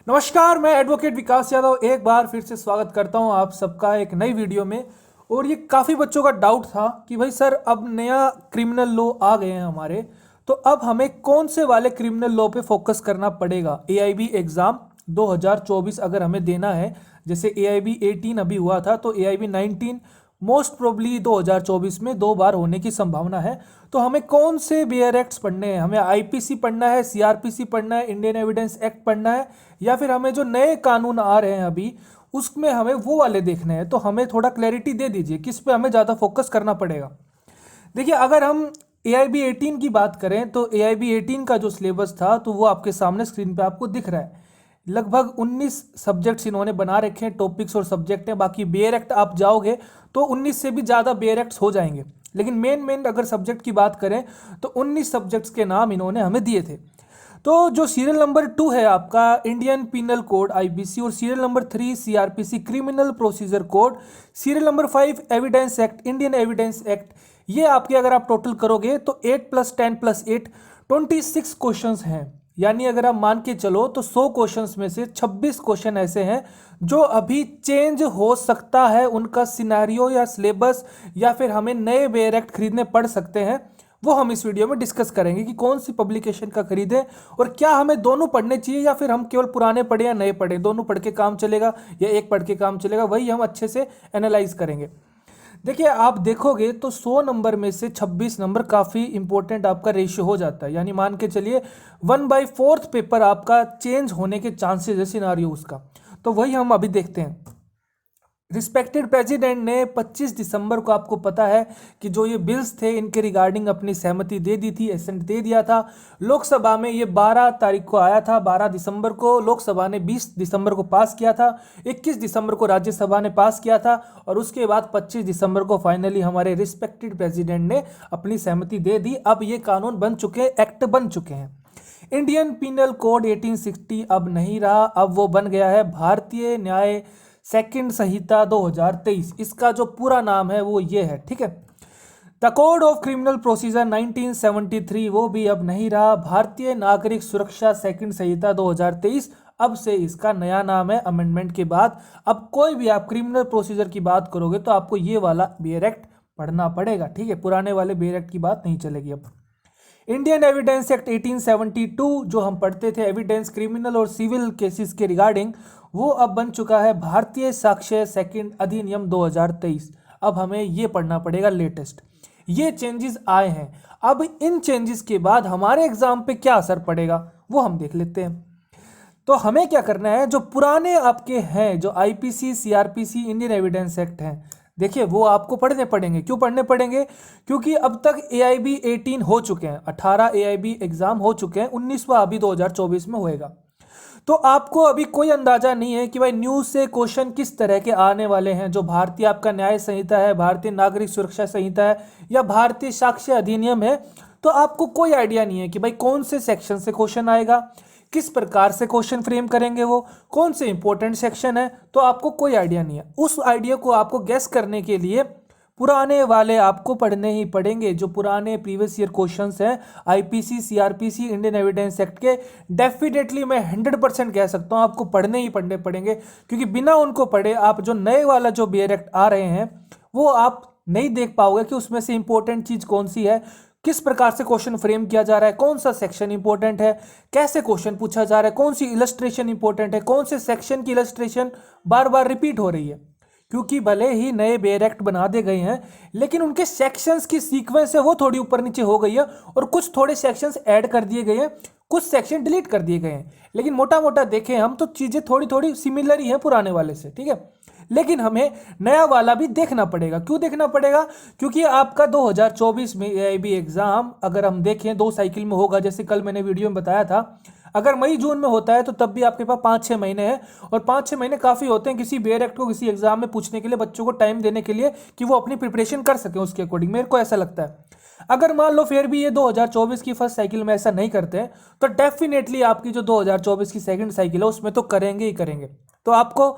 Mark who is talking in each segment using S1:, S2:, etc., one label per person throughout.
S1: नमस्कार, मैं एडवोकेट विकास यादव एक बार फिर से स्वागत करता हूं आप सबका एक नई वीडियो में। और ये काफ़ी बच्चों का डाउट था कि भाई सर अब नया क्रिमिनल लॉ आ गए हैं हमारे, तो अब हमें कौन से वाले क्रिमिनल लॉ पे फोकस करना पड़ेगा। एआईबी एग्ज़ाम 2024 अगर हमें देना है, जैसे एआईबी 18 अभी हुआ था, तो एआईबी 19 मोस्ट प्रोबली 2024 में 2 बार होने की संभावना है। तो हमें कौन से बेयर एक्ट्स पढ़ने हैं? हमें आईपीसी पढ़ना है, सीआरपीसी पढ़ना है, इंडियन एविडेंस एक्ट पढ़ना है, या फिर हमें जो नए कानून आ रहे हैं अभी उसमें हमें वो वाले देखने हैं? तो हमें थोड़ा क्लैरिटी दे दीजिए किस पे हमें ज़्यादा फोकस करना पड़ेगा। देखिए, अगर हम एआईबी 18 की बात करें तो एआईबी 18 का जो सिलेबस था तो वो आपके सामने स्क्रीन पे आपको दिख रहा है। लगभग 19 सब्जेक्ट्स इन्होंने बना रखे हैं, टॉपिक्स और सब्जेक्ट हैं। बाकी बेयर एक्ट आप जाओगे तो 19 से भी ज़्यादा बेयर एक्ट्स हो जाएंगे, लेकिन मेन अगर सब्जेक्ट की बात करें तो 19 सब्जेक्ट्स के नाम इन्होंने हमें दिए थे। तो जो सीरियल नंबर 2 है आपका इंडियन पिनल कोड आईपीसी, और serial number 3 CrPC criminal procedure code, serial number 5 evidence act Indian evidence act, ये आपके अगर आप टोटल करोगे तो 8 + 10 + 8 26 क्वेश्चंस हैं। यानी अगर आप मान के चलो तो 100 क्वेश्चंस में से 26 क्वेश्चन ऐसे हैं जो अभी चेंज हो सकता है उनका सिनेरियो या सिलेबस, या फिर हमें नए बेयर एक्ट खरीदने पड़ सकते हैं। वो हम इस वीडियो में डिस्कस करेंगे कि कौन सी पब्लिकेशन का खरीदें, और क्या हमें दोनों पढ़ने चाहिए या फिर हम केवल पुराने पढ़े या नए पढ़ें, दोनों पढ़ के काम चलेगा या एक पढ़ के काम चलेगा, वही हम अच्छे से एनालाइज करेंगे। देखिए, आप देखोगे तो 100 नंबर में से 26 नंबर काफ़ी इंपॉर्टेंट आपका रेशियो हो जाता है। यानी मान के चलिए 1/4 पेपर आपका चेंज होने के चांसेस है सिनारियो उसका। तो वही हम अभी देखते हैं। रिस्पेक्टेड प्रेसिडेंट ने 25 दिसंबर को, आपको पता है कि जो ये बिल्स थे इनके रिगार्डिंग अपनी सहमति दे दी थी, एसेंट दे दिया था। लोकसभा में ये 12 तारीख को आया था, 12 दिसंबर को लोकसभा ने 20 दिसंबर को पास किया था, 21 दिसंबर को राज्यसभा ने पास किया था, और उसके बाद 25 दिसंबर को फाइनली हमारे रिस्पेक्टेड प्रेसिडेंट ने अपनी सहमति दे दी। अब ये कानून बन चुके हैं, एक्ट बन चुके हैं। इंडियन पिनल कोड 1860 अब नहीं रहा, अब वो बन गया है भारतीय न्याय सेकंड संहिता 2023। इसका जो पूरा नाम है वो ये है, ठीक है। The code of criminal procedure 1973 वो भी अब नहीं रहा, भारतीय नागरिक सुरक्षा सेकंड संहिता 2023 अब से इसका नया नाम है। अमेंडमेंट के बाद अब कोई भी आप क्रिमिनल प्रोसीजर की बात करोगे तो आपको ये वाला बेयर एक्ट पढ़ना पड़ेगा, ठीक है। पुराने वाले बेयर एक्ट की बात नहीं चलेगी अब। इंडियन एविडेंस एक्ट 1872 जो हम पढ़ते थे, एविडेंस क्रिमिनल और सिविल केसेस के रिगार्डिंग, वो अब बन चुका है भारतीय साक्ष्य सेकंड अधिनियम 2023। अब हमें ये पढ़ना पड़ेगा लेटेस्ट। ये चेंजेस आए हैं। अब इन चेंजेस के बाद हमारे एग्जाम पे क्या असर पड़ेगा वो हम देख लेते हैं। तो हमें क्या करना है, जो पुराने आपके हैं, जो IPC, CrPC, Indian evidence act हैं, देखिए वो आपको पढ़ने पड़ेंगे। क्यों पढ़ने पड़ेंगे? क्योंकि अब तक एआईबी 18 हो चुके हैं, 18 एआईबी एग्जाम हो चुके हैं, 19वां अभी 2024 में होएगा। तो आपको अभी कोई अंदाजा नहीं है कि भाई न्यूज़ से क्वेश्चन किस तरह के आने वाले हैं। जो भारतीय आपका न्याय संहिता है, भारतीय नागरिक सुरक्षा संहिता है, या भारतीय साक्ष्य अधिनियम है, तो आपको कोई आइडिया नहीं है कि भाई कौन से सेक्शन से क्वेश्चन आएगा, किस प्रकार से क्वेश्चन फ्रेम करेंगे, वो कौन से इंपॉर्टेंट सेक्शन है, तो आपको कोई आइडिया नहीं है। उस आइडिया को आपको गेस करने के लिए पुराने वाले आपको पढ़ने ही पड़ेंगे। जो पुराने प्रीवियस ईयर क्वेश्चंस हैं IPC, CrPC, Indian evidence act के, डेफिनेटली मैं 100% कह सकता हूं आपको पढ़ने ही पढ़ने पड़ेंगे। क्योंकि बिना उनको पढ़े आप जो नए वाला जो बेयर एक्ट आ रहे हैं वो आप नहीं देख पाओगे कि उसमें से इंपॉर्टेंट चीज कौन सी है, किस प्रकार से क्वेश्चन फ्रेम किया जा रहा है, कौन सा सेक्शन इंपॉर्टेंट है, कैसे क्वेश्चन पूछा जा रहा है, कौन सी इलस्ट्रेशन इंपॉर्टेंट है, कौन से सेक्शन की इलस्ट्रेशन बार बार रिपीट हो रही है। क्योंकि भले ही नए बेयर एक्ट बना दे गए हैं, लेकिन उनके सेक्शंस की सीक्वेंस है वो थोड़ी ऊपर नीचे हो गई है, और कुछ थोड़े सेक्शंस ऐड कर दिए गए हैं, कुछ सेक्शन डिलीट कर दिए गए हैं। लेकिन मोटा मोटा देखें हम तो चीज़ें थोड़ी थोड़ी सिमिलर ही हैं पुराने वाले से, ठीक है। लेकिन हमें नया वाला भी देखना पड़ेगा। क्यों देखना पड़ेगा? क्योंकि आपका 2024 में एआईबी एग्जाम अगर हम देखें 2 साइकिल में होगा। जैसे कल मैंने वीडियो में बताया था, अगर मई जून में होता है तो तब भी आपके पास 5-6 महीने हैं, और 5-6 महीने काफ़ी होते हैं किसी बेयर एक्ट को किसी एग्जाम में पूछने के लिए, बच्चों को टाइम देने के लिए कि वो अपनी प्रिपरेशन कर सकें उसके अकॉर्डिंग। मेरे को ऐसा लगता है। अगर मान लो फिर भी ये 2024 की फर्स्ट साइकिल में ऐसा नहीं करते हैं, तो डेफिनेटली आपकी जो 2024 की सेकंड साइकिल है उसमें तो करेंगे ही करेंगे। तो आपको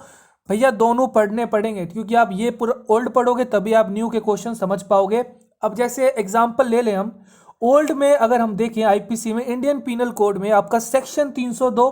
S1: भैया दोनों पढ़ने पड़ेंगे, क्योंकि आप ये पूरा ओल्ड पढ़ोगे तभी आप न्यू के क्वेश्चन समझ पाओगे। अब जैसे एग्जाम्पल ले लें हम, ओल्ड में अगर हम देखें आईपीसी में, इंडियन पिनल कोड में आपका सेक्शन 302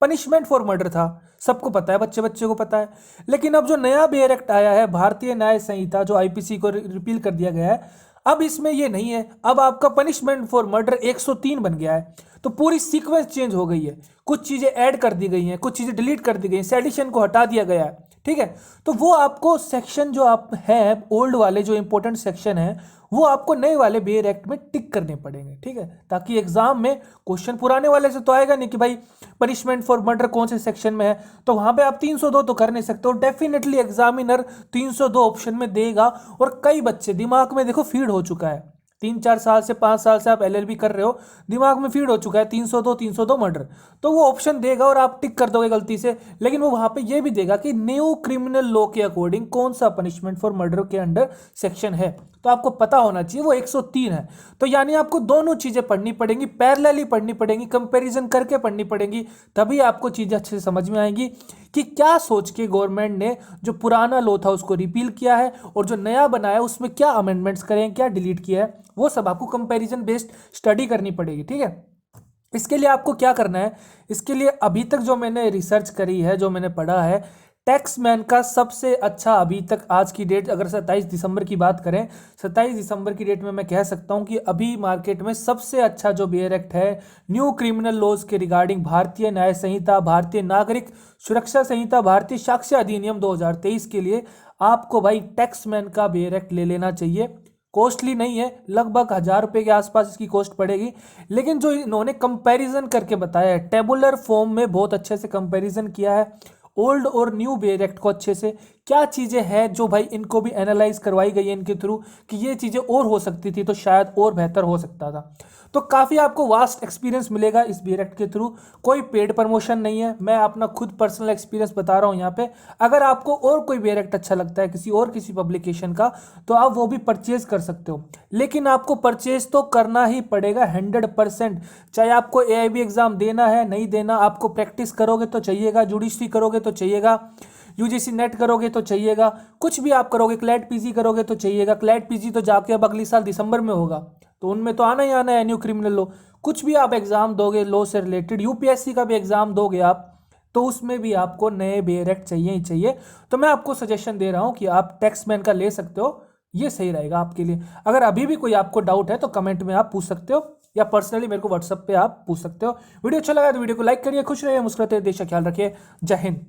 S1: पनिशमेंट फॉर मर्डर था, सबको पता है, बच्चे बच्चे को पता है। लेकिन अब जो नया बेयर एक्ट आया है, भारतीय न्याय संहिता, जो आईपीसी को रिपील कर दिया गया है, अब इसमें ये नहीं है। अब आपका पनिशमेंट फॉर मर्डर 103 बन गया है। तो पूरी सीक्वेंस चेंज हो गई है, कुछ चीजें ऐड कर दी गई हैं, कुछ चीजें डिलीट कर दी गई हैं, सेडिशन को हटा दिया गया है, ठीक है। तो वो आपको सेक्शन जो आप है ओल्ड वाले जो इंपॉर्टेंट सेक्शन है, वो आपको नए वाले बेयर एक्ट में टिक करने पड़ेंगे, ठीक है, ताकि एग्जाम में क्वेश्चन पुराने वाले से तो आएगा नहीं कि भाई पनिशमेंट फॉर मर्डर कौन से सेक्शन में है, तो वहां पे आप 302 तो कर नहीं सकते हो। डेफिनेटली एग्जामिनर 302 ऑप्शन में देगा। और कई बच्चे दिमाग में देखो फीड हो चुका है, 3-4 साल से 5 साल से आप एलएलबी कर रहे हो, दिमाग में फीड हो चुका है 302 मर्डर, तो वो ऑप्शन देगा और आप टिक कर दोगे गलती से। लेकिन वो वहां पे ये भी देगा कि न्यू क्रिमिनल लॉ के अकॉर्डिंग कौन सा पनिशमेंट फॉर मर्डर के अंडर सेक्शन है, तो आपको पता होना चाहिए वो 103 है। तो यानी आपको दोनों चीजें पढ़नी पड़ेंगी, पैरेलली पढ़नी पड़ेंगी, कंपैरिजन करके पढ़नी पड़ेंगी, तभी आपको चीजें अच्छे से समझ में आएंगी कि क्या सोच के गवर्नमेंट ने जो पुराना लॉ था उसको रिपील किया है और जो नया बनाया है उसमें क्या अमेंडमेंट्स करें, क्या डिलीट किया है, वो सब आपको कंपैरिजन बेस्ड स्टडी करनी पड़ेगी, ठीक है। इसके लिए आपको क्या करना है, इसके लिए अभी तक जो मैंने रिसर्च करी है, जो मैंने पढ़ा है, टैक्समैन का सबसे अच्छा अभी तक आज की डेट, अगर 27 दिसंबर की बात करें, 27 दिसंबर की डेट में मैं कह सकता हूं कि अभी मार्केट में सबसे अच्छा जो बेयर एक्ट है न्यू क्रिमिनल लॉज के रिगार्डिंग, भारतीय न्याय संहिता, भारतीय नागरिक सुरक्षा संहिता, भारतीय साक्ष्य अधिनियम 2023 के लिए आपको भाई टैक्समैन का बेयर एक्ट ले लेना चाहिए। कॉस्टली नहीं है, लगभग 1000 रुपये के आसपास इसकी कॉस्ट पड़ेगी। लेकिन जो इन्होंने कंपैरिजन करके बताया है, टेबुलर फॉर्म में बहुत अच्छे से कंपैरिजन किया है ओल्ड और न्यू बेयर एक्ट को अच्छे से, क्या चीज़ें हैं जो भाई इनको भी एनालाइज करवाई गई है इनके थ्रू कि ये चीज़ें और हो सकती थी तो शायद और बेहतर हो सकता था। तो काफ़ी आपको वास्ट एक्सपीरियंस मिलेगा इस बेयर एक्ट के थ्रू। कोई पेड प्रमोशन नहीं है, मैं अपना खुद पर्सनल एक्सपीरियंस बता रहा हूँ यहाँ पे। अगर आपको और कोई बेयर एक्ट अच्छा लगता है किसी पब्लिकेशन का, तो आप वो भी परचेज कर सकते हो। लेकिन आपको परचेज तो करना ही पड़ेगा 100%, चाहे आपको एआईबी एग्जाम देना है नहीं देना, आपको प्रैक्टिस करोगे तो चाहिएगा, जुडिशरी करोगे तो चाहिएगा, यूजीसी नेट करोगे तो चाहिएगा, कुछ भी आप करोगे, क्लैट पीजी करोगे तो चाहिएगा। क्लैट पीजी तो जाके अब अगली साल दिसंबर में होगा, तो उनमें तो आना ही आना है न्यू क्रिमिनल लॉ। कुछ भी आप एग्जाम दोगे लॉ से रिलेटेड, यूपीएससी का भी एग्जाम दोगे आप, तो उसमें भी आपको नए बेयर एक्ट चाहिए ही चाहिए। तो मैं आपको सजेशन दे रहा हूं कि आप टैक्समैन का ले सकते हो, ये सही रहेगा आपके लिए। अगर अभी भी कोई आपको डाउट है तो कमेंट में आप पूछ सकते हो, या पर्सनली मेरे को व्हाट्सएप पे आप पूछ सकते हो। वीडियो अच्छा लगा तो वीडियो को लाइक करिए, खुश रहिए, मुस्कुराते रहिए, देश का ख्याल रखिए। जय हिंद।